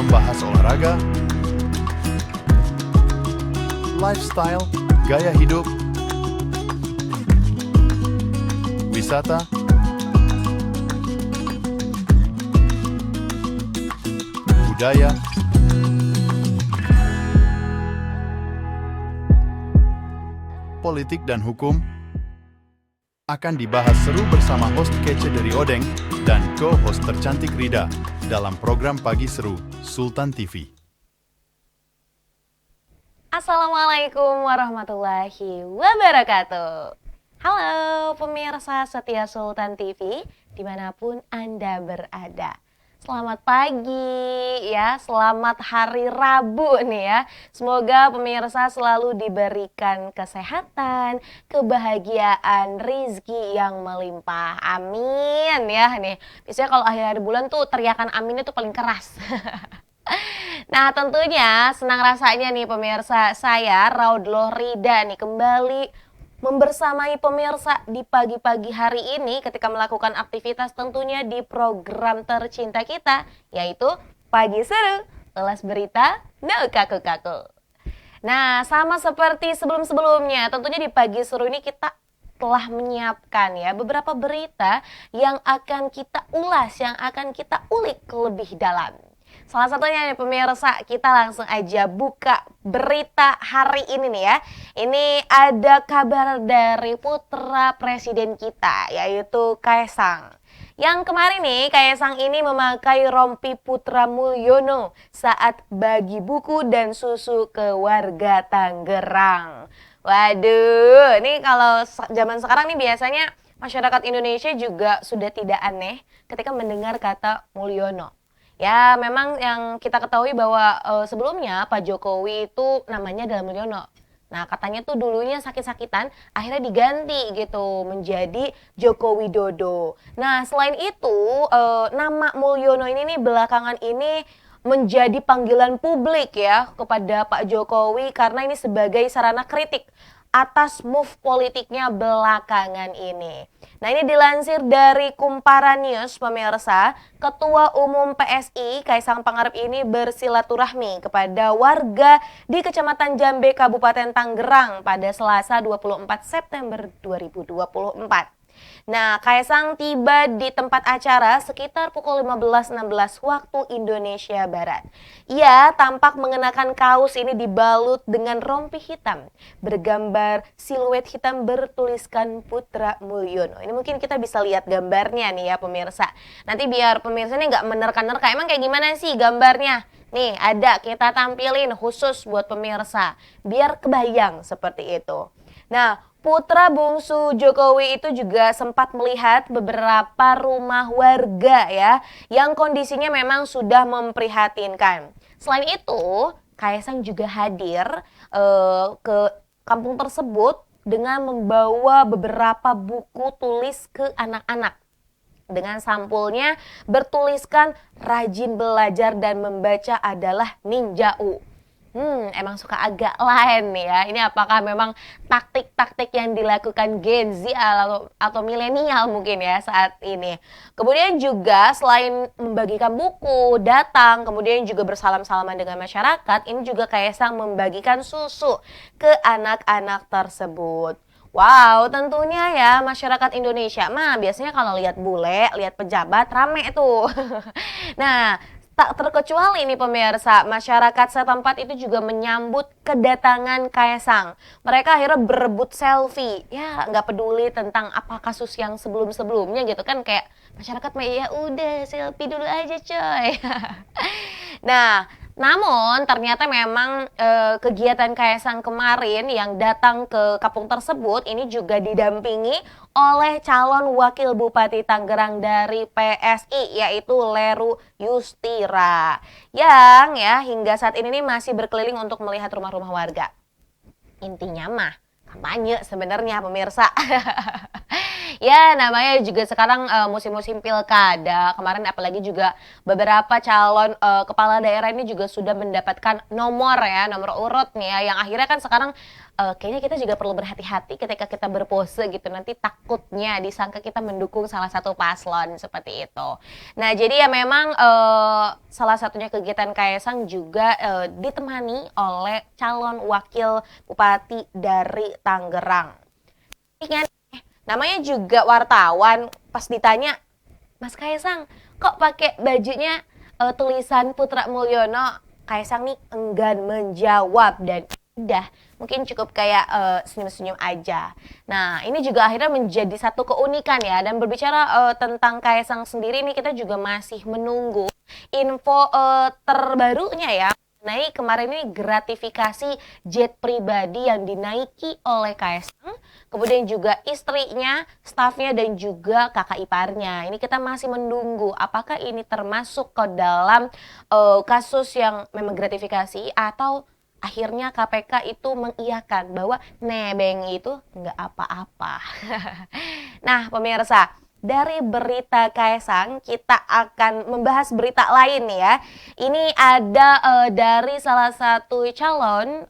membahas olahraga, lifestyle, gaya hidup, wisata, budaya, politik dan hukum akan dibahas seru bersama host kece dari Odeng dan co-host tercantik Rida dalam program Pagi Seru Sultan TV. Assalamualaikum warahmatullahi wabarakatuh. Halo pemirsa setia Sultan TV dimanapun Anda berada. Selamat pagi ya, selamat hari Rabu nih ya. Semoga pemirsa selalu diberikan kesehatan, kebahagiaan, rizki yang melimpah. Amin ya nih. Biasanya kalau akhir bulan tuh teriakan amin itu paling keras. Nah tentunya senang rasanya nih pemirsa, saya Raudloh Rida nih kembali membersamai pemirsa di pagi-pagi hari ini ketika melakukan aktivitas tentunya di program tercinta kita, yaitu Pagi Seru, ulas berita, no kaku-kaku. Nah sama seperti sebelum-sebelumnya, tentunya di Pagi Seru ini kita telah menyiapkan ya beberapa berita yang akan kita ulas, yang akan kita ulik lebih dalam. Salah satunya nih pemirsa, kita langsung aja buka berita hari ini nih ya. Ini ada kabar dari putra presiden kita, yaitu Kaesang. Yang kemarin nih, Kaesang ini memakai rompi Putra Mulyono saat bagi buku dan susu ke warga Tangerang. Waduh, ini kalau zaman sekarang nih biasanya masyarakat Indonesia juga sudah tidak aneh ketika mendengar kata Mulyono. Ya memang yang kita ketahui bahwa sebelumnya Pak Jokowi itu namanya adalah Mulyono. Nah katanya tuh dulunya sakit-sakitan akhirnya diganti gitu menjadi Joko Widodo. Nah selain itu nama Mulyono ini nih belakangan ini menjadi panggilan publik ya kepada Pak Jokowi karena ini sebagai sarana kritik atas move politiknya belakangan ini. Nah ini dilansir dari Kumparan News pemirsa, Ketua Umum PSI Kaesang Pangarep ini bersilaturahmi kepada warga di Kecamatan Jambe Kabupaten Tangerang pada Selasa 24 September 2024. Nah, Kaesang tiba di tempat acara sekitar pukul 15.16 waktu Indonesia Barat. Ia tampak mengenakan kaos ini dibalut dengan rompi hitam, bergambar siluet hitam bertuliskan Putra Mulyono. Ini mungkin kita bisa lihat gambarnya nih ya pemirsa. Nanti biar pemirsa ini nggak menerka-nerka, emang kayak gimana sih gambarnya? Nih ada, kita tampilin khusus buat pemirsa, biar kebayang seperti itu. Nah, putra bungsu Jokowi itu juga sempat melihat beberapa rumah warga ya yang kondisinya memang sudah memprihatinkan. Selain itu, Kaesang juga hadir ke kampung tersebut dengan membawa beberapa buku tulis ke anak-anak. Dengan sampulnya bertuliskan rajin belajar dan membaca adalah ninjau. Emang suka agak lain nih ya. Ini apakah memang taktik-taktik yang dilakukan Gen Z atau milenial mungkin ya saat ini. Kemudian juga selain membagikan buku, datang, kemudian juga bersalam-salaman dengan masyarakat, ini juga Kaesang membagikan susu ke anak-anak tersebut. Wow, tentunya ya masyarakat Indonesia mah biasanya kalau lihat bule, lihat pejabat rame tuh. Nah, tak terkecuali nih pemirsa, masyarakat setempat itu juga menyambut kedatangan Kaesang. Mereka akhirnya berebut selfie. Ya nggak peduli tentang apa kasus yang sebelum-sebelumnya gitu kan. Kayak masyarakat mah ya udah selfie dulu aja coy. Nah, namun ternyata memang kegiatan Kaesang kemarin yang datang ke kampung tersebut ini juga didampingi oleh calon wakil Bupati Tangerang dari PSI yaitu Leru Yustira yang ya hingga saat ini nih masih berkeliling untuk melihat rumah-rumah warga. Intinya mah kampanye sebenarnya pemirsa. Ya namanya juga sekarang musim-musim pilkada. Kemarin apalagi juga beberapa calon kepala daerah ini juga sudah mendapatkan nomor urut nih ya. Yang akhirnya kan sekarang kayaknya kita juga perlu berhati-hati ketika kita berpose gitu. Nanti takutnya disangka kita mendukung salah satu paslon seperti itu. Nah, jadi ya memang salah satunya kegiatan Kaisang juga ditemani oleh calon wakil bupati dari Tangerang. Ingat, namanya juga wartawan, pas ditanya, Mas Kaisang, kok pakai bajunya tulisan Putra Mulyono? Kaisang nih enggan menjawab dan udah mungkin cukup kayak senyum-senyum aja. Nah, ini juga akhirnya menjadi satu keunikan ya. Dan berbicara tentang Kaisang sendiri nih, kita juga masih menunggu info terbarunya ya. Naik kemarin ini gratifikasi jet pribadi yang dinaiki oleh Kaisang, kemudian juga istrinya, stafnya, dan juga kakak iparnya. Ini kita masih menunggu apakah ini termasuk ke dalam kasus yang memang gratifikasi atau akhirnya KPK itu mengiyakan bahwa nebeng itu nggak apa-apa. Nah, pemirsa, dari berita Kaisang kita akan membahas berita lain nih ya. Ini ada dari salah satu calon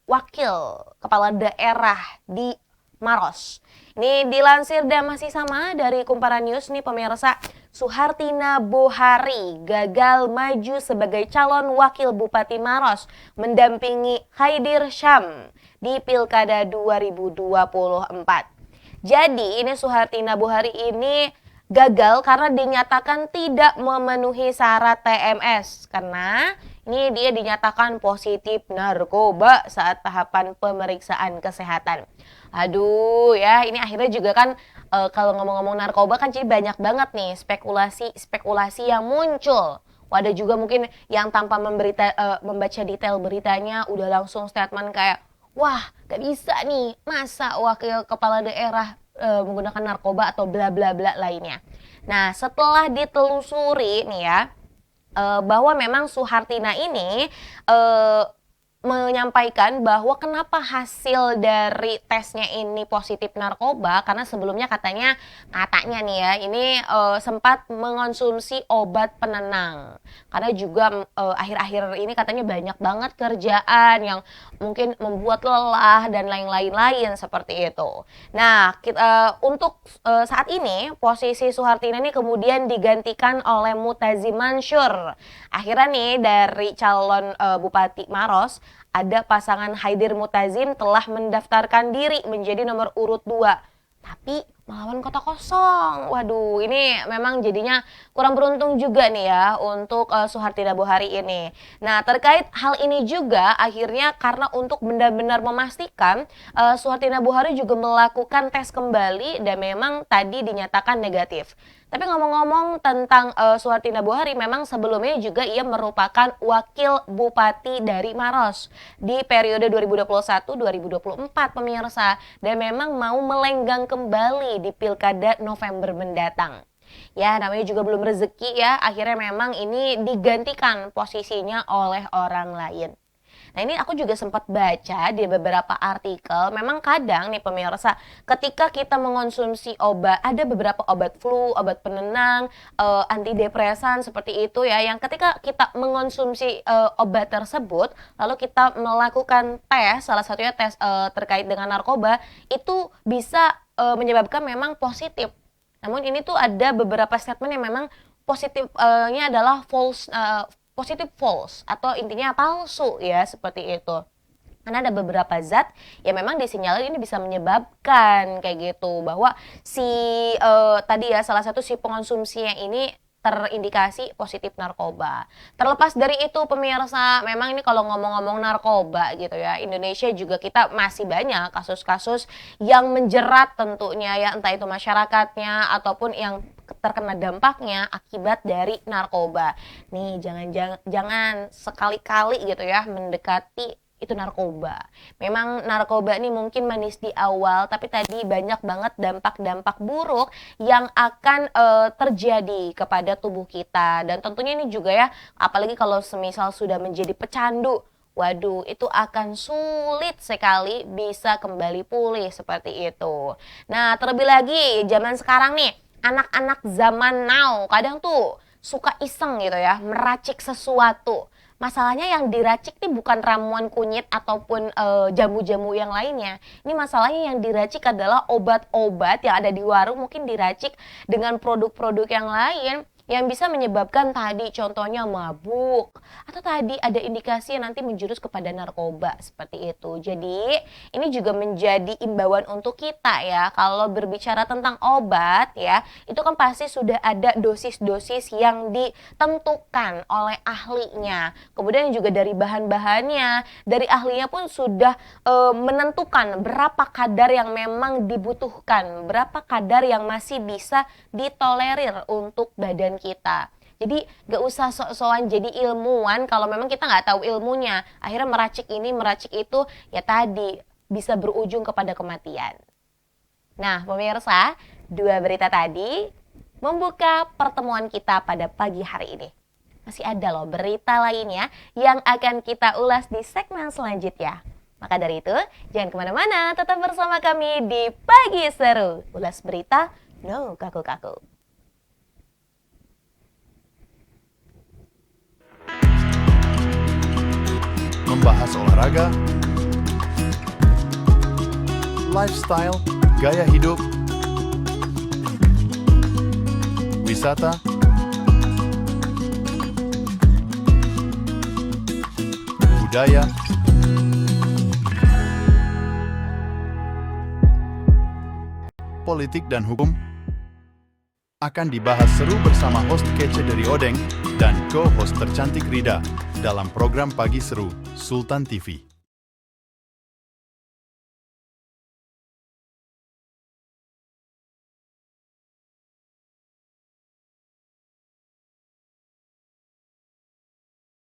wakil kepala daerah di Maros. Ini dilansir dan masih sama dari Kumparan News nih pemirsa. Suhartina Bohari gagal maju sebagai calon wakil Bupati Maros mendampingi Khaidir Syam di Pilkada 2024. Jadi ini Suhartina Bohari ini gagal karena dinyatakan tidak memenuhi syarat TMS karena ini dia dinyatakan positif narkoba saat tahapan pemeriksaan kesehatan. Aduh ya, ini akhirnya juga kan kalau ngomong-ngomong narkoba kan jadi banyak banget nih spekulasi yang muncul. Ada juga mungkin yang tanpa membaca detail beritanya udah langsung statement kayak, wah gak bisa nih masa wakil kepala daerah menggunakan narkoba atau bla bla bla lainnya. Nah, setelah ditelusuri nih ya, bahwa memang Suhartina ini menyampaikan bahwa kenapa hasil dari tesnya ini positif narkoba karena sebelumnya katanya nih ya ini sempat mengonsumsi obat penenang karena juga akhir-akhir ini katanya banyak banget kerjaan yang mungkin membuat lelah dan lain-lain seperti itu. Nah, untuk saat ini posisi Suhartina ini kemudian digantikan oleh Mutazim Mansur. Akhirnya nih dari calon Bupati Maros ada pasangan Haidir Mutazim telah mendaftarkan diri menjadi nomor urut 2. Tapi melawan kota kosong. Waduh, ini memang jadinya kurang beruntung juga nih ya untuk Suhartina Bohari ini. Nah, terkait hal ini juga akhirnya karena untuk benar-benar memastikan Suhartina Bohari juga melakukan tes kembali dan memang tadi dinyatakan negatif. Tapi ngomong-ngomong tentang Suhartina Bohari, memang sebelumnya juga ia merupakan wakil bupati dari Maros di periode 2021-2024 pemirsa, dan memang mau melenggang kembali di Pilkada November mendatang. Ya, namanya juga belum rezeki ya, akhirnya memang ini digantikan posisinya oleh orang lain. Nah, ini aku juga sempat baca di beberapa artikel, memang kadang nih pemirsa, ketika kita mengonsumsi obat, ada beberapa obat flu, obat penenang, antidepresan seperti itu ya, yang ketika kita mengonsumsi obat tersebut, lalu kita melakukan tes, salah satunya tes terkait dengan narkoba, itu bisa menyebabkan memang positif. Namun ini tuh ada beberapa statement yang memang positifnya adalah positif false atau intinya palsu ya seperti itu. Karena ada beberapa zat yang memang disinyalir ini bisa menyebabkan kayak gitu bahwa si tadi ya salah satu si pengonsumsinya ini terindikasi positif narkoba. Terlepas dari itu pemirsa, memang ini kalau ngomong-ngomong narkoba gitu ya, Indonesia juga kita masih banyak kasus-kasus yang menjerat tentunya ya, entah itu masyarakatnya ataupun yang terkena dampaknya akibat dari narkoba. Nih jangan sekali-kali gitu ya mendekati itu narkoba. Memang narkoba ini mungkin manis di awal, tapi tadi banyak banget dampak-dampak buruk yang akan terjadi kepada tubuh kita. Dan tentunya ini juga ya, apalagi kalau semisal sudah menjadi pecandu, waduh itu akan sulit sekali bisa kembali pulih seperti itu. Nah, terlebih lagi zaman sekarang nih, anak-anak zaman now kadang tuh suka iseng gitu ya, meracik sesuatu. Masalahnya yang diracik nih bukan ramuan kunyit ataupun jamu-jamu yang lainnya. Ini masalahnya yang diracik adalah obat-obat yang ada di warung, mungkin diracik dengan produk-produk yang lain yang bisa menyebabkan tadi contohnya mabuk atau tadi ada indikasi yang nanti menjurus kepada narkoba seperti itu. Jadi ini juga menjadi imbauan untuk kita ya, kalau berbicara tentang obat ya, itu kan pasti sudah ada dosis-dosis yang ditentukan oleh ahlinya. Kemudian juga dari bahan-bahannya, dari ahlinya pun sudah menentukan berapa kadar yang memang dibutuhkan, berapa kadar yang masih bisa ditolerir untuk badan kita. Jadi gak usah sok-sokan jadi ilmuwan kalau memang kita gak tahu ilmunya. Akhirnya meracik ini, meracik itu, ya tadi bisa berujung kepada kematian. Nah pemirsa, 2 berita tadi membuka pertemuan kita pada pagi hari ini. Masih ada loh berita lainnya yang akan kita ulas di segmen selanjutnya. Maka dari itu, jangan kemana-mana, tetap bersama kami di Pagi Seru. Ulas berita, no kaku-kaku. Membahas olahraga, lifestyle, gaya hidup, wisata, budaya, politik dan hukum akan dibahas seru bersama host kece dari Odeng dan co-host tercantik Rida dalam program Pagi Seru Sultan TV.